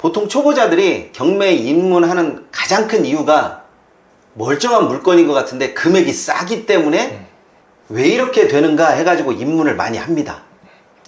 보통 초보자들이 경매에 입문하는 가장 큰 이유가 멀쩡한 물건인 것 같은데 금액이 싸기 때문에 왜 이렇게 되는가 해가지고 입문을 많이 합니다.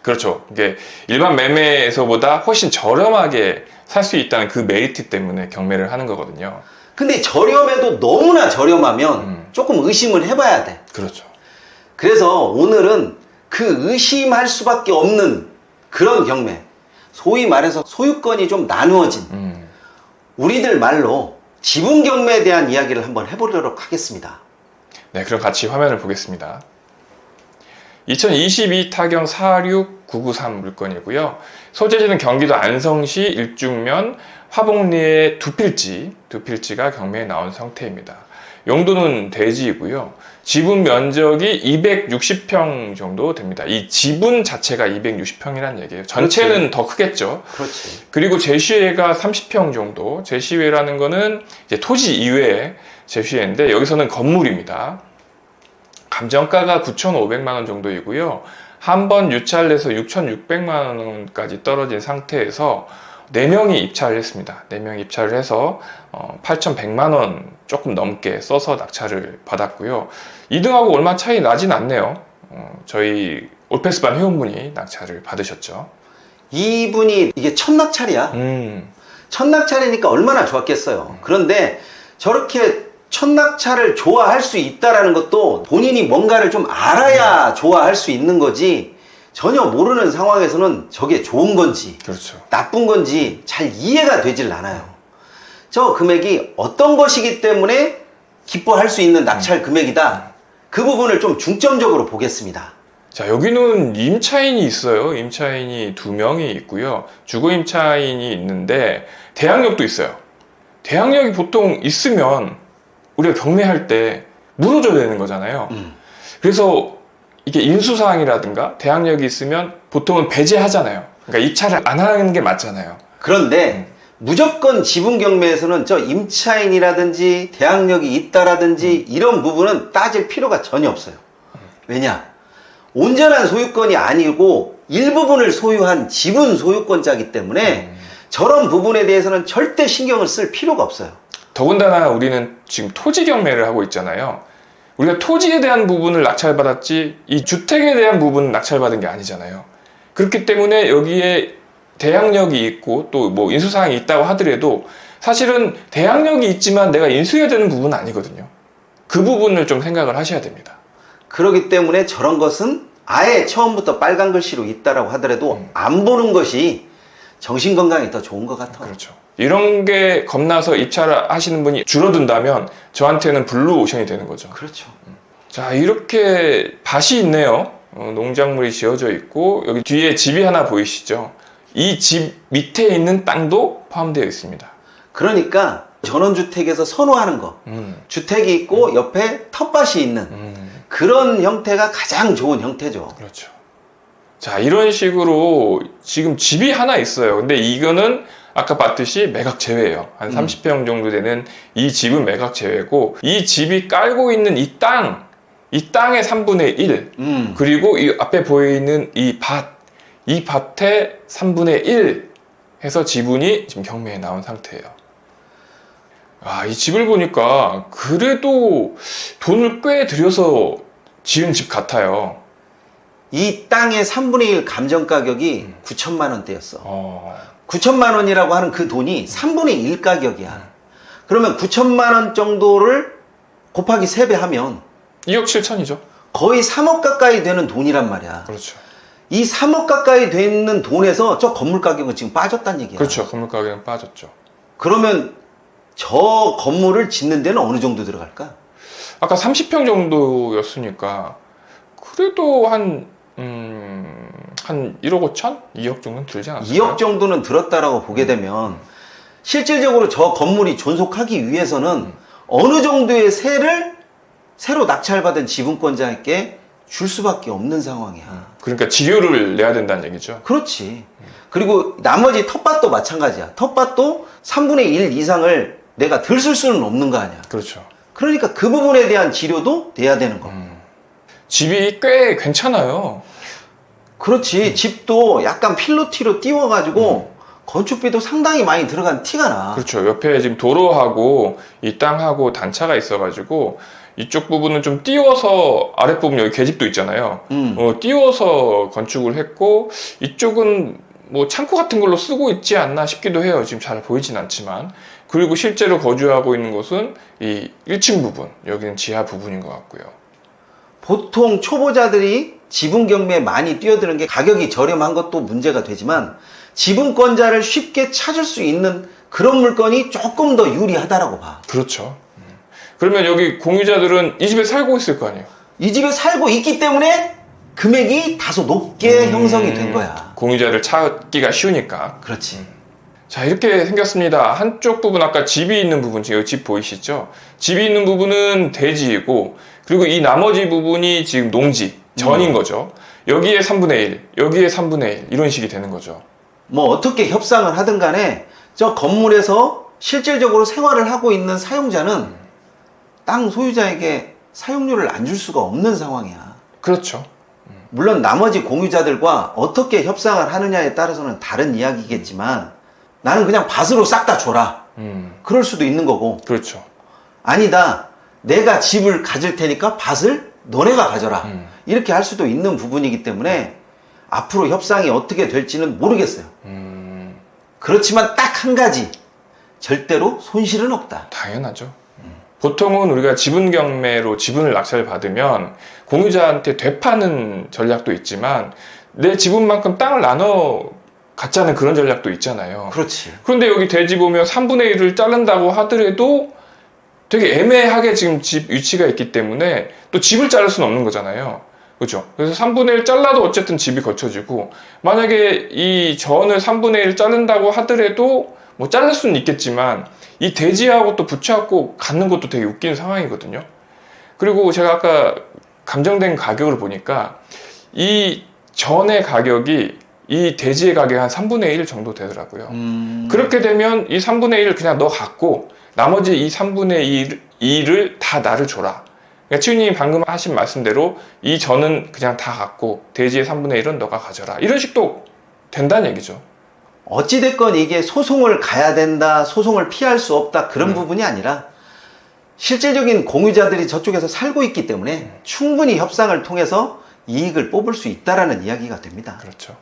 그렇죠. 이게 일반 매매에서보다 훨씬 저렴하게 살 수 있다는 그 메리트 때문에 경매를 하는 거거든요. 근데 저렴해도 너무나 저렴하면 조금 의심을 해봐야 돼. 그렇죠. 그래서 오늘은 그 의심할 수밖에 없는 그런 경매, 소위 말해서 소유권이 좀 나누어진 우리들 말로 지분 경매에 대한 이야기를 한번 해보도록 하겠습니다. 네, 그럼 같이 화면을 보겠습니다. 2022 타경 46993 물건이고요. 소재지는 경기도 안성시 일중면 화봉리의 두 필지가 경매에 나온 상태입니다. 용도는 대지이고요. 지분 면적이 260평 정도 됩니다. 이 지분 자체가 260평이라는 얘기예요. 전체는 그렇지. 더 크겠죠. 그렇지. 그리고 제시외가 30평 정도. 제시외라는 거는 이제 토지 이외의 제시외인데 여기서는 건물입니다. 감정가가 9,500만 원 정도이고요. 한 번 유찰을 해서 6,600만 원까지 떨어진 상태에서 4명이 입찰을 했습니다. 4명이 입찰을 해서 8,100만 원 조금 넘게 써서 낙찰을 받았고요. 2등하고 얼마 차이 나진 않네요. 저희 올패스반 회원분이 낙찰을 받으셨죠. 이분이 이게 첫 낙찰이야. 첫 낙찰이니까 얼마나 좋았겠어요. 그런데 저렇게 첫 낙찰을 좋아할 수 있다는 것도 본인이 뭔가를 좀 알아야 좋아할 수 있는 거지, 전혀 모르는 상황에서는 저게 좋은 건지 그렇죠. 나쁜 건지 잘 이해가 되질 않아요. 저 금액이 어떤 것이기 때문에 기뻐할 수 있는 낙찰 금액이다. 그 부분을 좀 중점적으로 보겠습니다. 자, 여기는 임차인이 있어요. 임차인이 2명이 있고요. 주거 임차인이 있는데 대항력도 있어요. 대항력이 보통 있으면 우리가 경매할 때 물어줘야 되는 거잖아요. 그래서 이게 인수사항이라든가 대항력이 있으면 보통은 배제하잖아요. 그러니까 입찰을 안 하는 게 맞잖아요. 그런데 무조건 지분 경매에서는 저 임차인이라든지 대항력이 있다라든지 이런 부분은 따질 필요가 전혀 없어요. 왜냐? 온전한 소유권이 아니고 일부분을 소유한 지분 소유권자이기 때문에 저런 부분에 대해서는 절대 신경을 쓸 필요가 없어요. 더군다나 우리는 지금 토지 경매를 하고 있잖아요. 우리가 토지에 대한 부분을 낙찰받았지 이 주택에 대한 부분은 낙찰받은 게 아니잖아요. 그렇기 때문에 여기에 대항력이 있고 또 뭐 인수사항이 있다고 하더라도 사실은 대항력이 있지만 내가 인수해야 되는 부분은 아니거든요. 그 부분을 좀 생각을 하셔야 됩니다. 그렇기 때문에 저런 것은 아예 처음부터 빨간 글씨로 있다라고 하더라도 안 보는 것이 정신건강에 더 좋은 것 같아요. 그렇죠. 이런 게 겁나서 입찰을 하시는 분이 줄어든다면 저한테는 블루 오션이 되는 거죠. 그렇죠. 자, 이렇게 밭이 있네요. 농작물이 지어져 있고 여기 뒤에 집이 하나 보이시죠? 이 집 밑에 있는 땅도 포함되어 있습니다. 그러니까 전원주택에서 선호하는 거, 주택이 있고 옆에 텃밭이 있는 그런 형태가 가장 좋은 형태죠. 그렇죠. 자, 이런 식으로 지금 집이 하나 있어요. 근데 이거는 아까 봤듯이 매각 제외예요. 한 30평 정도 되는 이 집은 매각 제외고, 이 집이 깔고 있는 이 땅의 3분의 1, 그리고 이 앞에 보이는 이 밭의 3분의 1 해서 지분이 지금 경매에 나온 상태예요. 아, 이 집을 보니까 그래도 돈을 꽤 들여서 지은 집 같아요. 이 땅의 3분의 1 감정 가격이 9천만 원대였어. 9천만 원이라고 하는 그 돈이 3분의 1 가격이야. 그러면 9천만 원 정도를 곱하기 3배 하면 2억 7천이죠. 거의 3억 가까이 되는 돈이란 말이야. 그렇죠. 이 3억 가까이 되는 돈에서 저 건물 가격은 지금 빠졌다는 얘기야. 그렇죠. 건물 가격은 빠졌죠. 그러면 저 건물을 짓는 데는 어느 정도 들어갈까? 아까 30평 정도였으니까 그래도 한 1억 5천? 2억 정도는 들지 않았을까요? 2억 정도는 들었다라고 보게 되면 실질적으로 저 건물이 존속하기 위해서는 어느 정도의 세를 새로 낙찰받은 지분권자에게 줄 수밖에 없는 상황이야. 그러니까 지료를 내야 된다는 얘기죠. 그렇지. 그리고 나머지 텃밭도 마찬가지야. 텃밭도 3분의 1 이상을 내가 덜 쓸 수는 없는 거 아니야. 그렇죠. 그러니까 그 부분에 대한 지료도 내야 되는 거. 집이 꽤 괜찮아요. 그렇지. 집도 약간 필로티로 띄워가지고 건축비도 상당히 많이 들어간 티가 나. 그렇죠. 옆에 지금 도로하고 이 땅하고 단차가 있어가지고 이쪽 부분은 좀 띄워서 아랫부분 여기 계집도 있잖아요. 띄워서 건축을 했고 이쪽은 뭐 창고 같은 걸로 쓰고 있지 않나 싶기도 해요. 지금 잘 보이진 않지만. 그리고 실제로 거주하고 있는 곳은 이 1층 부분, 여기는 지하 부분인 것 같고요. 보통 초보자들이 지분 경매에 많이 뛰어드는 게 가격이 저렴한 것도 문제가 되지만 지분권자를 쉽게 찾을 수 있는 그런 물건이 조금 더 유리하다라고 봐. 그렇죠. 그러면 여기 공유자들은 이 집에 살고 있을 거 아니에요? 이 집에 살고 있기 때문에 금액이 다소 높게 형성이 된 거야. 공유자를 찾기가 쉬우니까. 그렇지. 자, 이렇게 생겼습니다. 한쪽 부분, 아까 집이 있는 부분, 지금 여기 집 보이시죠? 집이 있는 부분은 대지이고, 그리고 이 나머지 부분이 지금 농지, 전인 거죠. 여기에 3분의 1, 여기에 3분의 1, 이런 식이 되는 거죠. 뭐 어떻게 협상을 하든 간에 저 건물에서 실질적으로 생활을 하고 있는 사용자는 땅 소유자에게 사용료를 안 줄 수가 없는 상황이야. 그렇죠. 물론 나머지 공유자들과 어떻게 협상을 하느냐에 따라서는 다른 이야기겠지만 나는 그냥 밭으로 싹 다 줘라. 그럴 수도 있는 거고. 그렇죠. 아니다. 내가 집을 가질 테니까 밭을 너네가 가져라. 이렇게 할 수도 있는 부분이기 때문에 앞으로 협상이 어떻게 될지는 모르겠어요. 그렇지만 딱 한 가지. 절대로 손실은 없다. 당연하죠. 보통은 우리가 지분 경매로 지분을 낙찰 받으면 공유자한테 되파는 전략도 있지만 내 지분만큼 땅을 나눠 갖자는 그런 전략도 있잖아요. 그렇지. 그런데 여기 대지 보면 3분의 1을 자른다고 하더라도 되게 애매하게 지금 집 위치가 있기 때문에 또 집을 자를 수는 없는 거잖아요. 그렇죠? 그래서 3분의 1 잘라도 어쨌든 집이 거쳐지고 만약에 이 전을 3분의 1 자른다고 하더라도 뭐 자를 수는 있겠지만 이 대지하고 또 붙여갖고 갖는 것도 되게 웃긴 상황이거든요. 그리고 제가 아까 감정된 가격을 보니까 이 전의 가격이 이 대지의 가격이 한 3분의 1 정도 되더라고요. 그렇게 되면 이 3분의 1을 그냥 너 갖고 나머지 이 3분의 2를 다 나를 줘라. 그러니까 치우님이 방금 하신 말씀대로 이 전은 그냥 다 갖고 대지의 3분의 1은 너가 가져라. 이런 식도 된다는 얘기죠. 어찌됐건 이게 소송을 가야 된다, 소송을 피할 수 없다 그런 부분이 아니라 실질적인 공유자들이 저쪽에서 살고 있기 때문에 충분히 협상을 통해서 이익을 뽑을 수 있다라는 이야기가 됩니다. 그렇죠.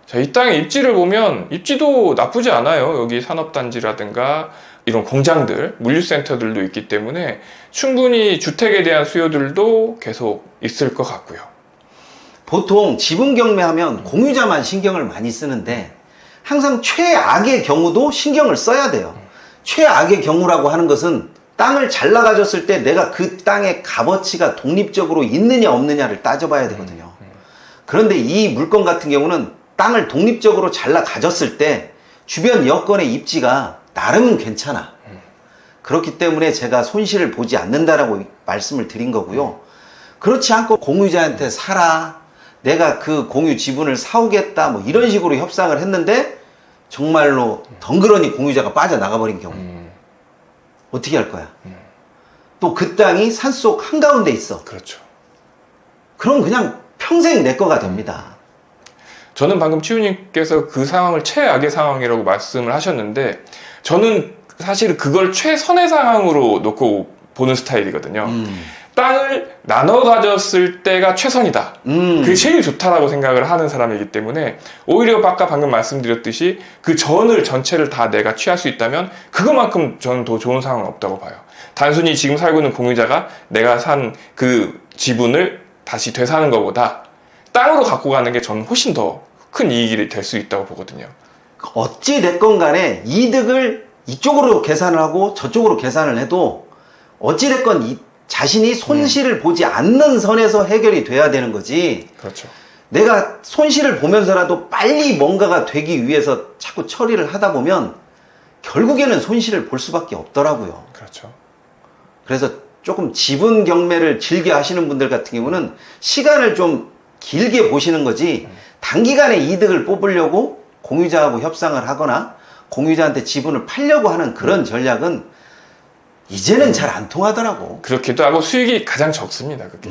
자, 이 땅의 입지를 보면 입지도 나쁘지 않아요. 여기 산업단지라든가 이런 공장들, 물류센터들도 있기 때문에 충분히 주택에 대한 수요들도 계속 있을 것 같고요. 보통 지분 경매하면 공유자만 신경을 많이 쓰는데 항상 최악의 경우도 신경을 써야 돼요. 최악의 경우라고 하는 것은 땅을 잘라 가졌을 때 내가 그 땅의 값어치가 독립적으로 있느냐 없느냐를 따져봐야 되거든요. 그런데 이 물건 같은 경우는 땅을 독립적으로 잘라 가졌을 때 주변 여건의 입지가 나름 괜찮아. 그렇기 때문에 제가 손실을 보지 않는다라고 말씀을 드린 거고요. 그렇지 않고 공유자한테 사라, 내가 그 공유 지분을 사오겠다, 뭐 이런 식으로 협상을 했는데 정말로 덩그러니 공유자가 빠져나가 버린 경우 어떻게 할 거야? 또 그 땅이 산속 한가운데 있어. 그렇죠. 그럼 그냥 평생 내 거가 됩니다. 저는 방금 치우님께서 그 상황을 최악의 상황이라고 말씀을 하셨는데 저는 사실 그걸 최선의 상황으로 놓고 보는 스타일이거든요. 땅을 나눠 가졌을 때가 최선이다. 그게 제일 좋다라고 생각을 하는 사람이기 때문에 오히려 아까 방금 말씀드렸듯이 그 전을 전체를 다 내가 취할 수 있다면 그것만큼 저는 더 좋은 상황은 없다고 봐요. 단순히 지금 살고 있는 공유자가 내가 산 그 지분을 다시 되사는 것보다 땅으로 갖고 가는 게 저는 훨씬 더 큰 이익이 될 수 있다고 보거든요. 어찌 됐건 간에 이득을 이쪽으로 계산을 하고 저쪽으로 계산을 해도 어찌 됐건 자신이 손실을 보지 않는 선에서 해결이 돼야 되는 거지. 그렇죠. 내가 손실을 보면서라도 빨리 뭔가가 되기 위해서 자꾸 처리를 하다 보면 결국에는 손실을 볼 수밖에 없더라고요. 그렇죠. 그래서 조금 지분 경매를 즐겨 하시는 분들 같은 경우는 시간을 좀 길게 보시는 거지 단기간에 이득을 뽑으려고 공유자하고 협상을 하거나 공유자한테 지분을 팔려고 하는 그런 전략은 이제는 잘 안 통하더라고. 그렇기도 하고 수익이 가장 적습니다. 그게.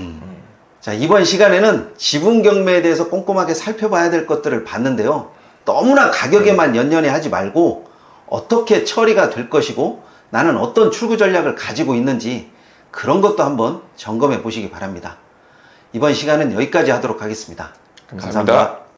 자, 이번 시간에는 지분 경매에 대해서 꼼꼼하게 살펴봐야 될 것들을 봤는데요. 너무나 가격에만 연연해 하지 말고 어떻게 처리가 될 것이고 나는 어떤 출구 전략을 가지고 있는지 그런 것도 한번 점검해 보시기 바랍니다. 이번 시간은 여기까지 하도록 하겠습니다. 감사합니다.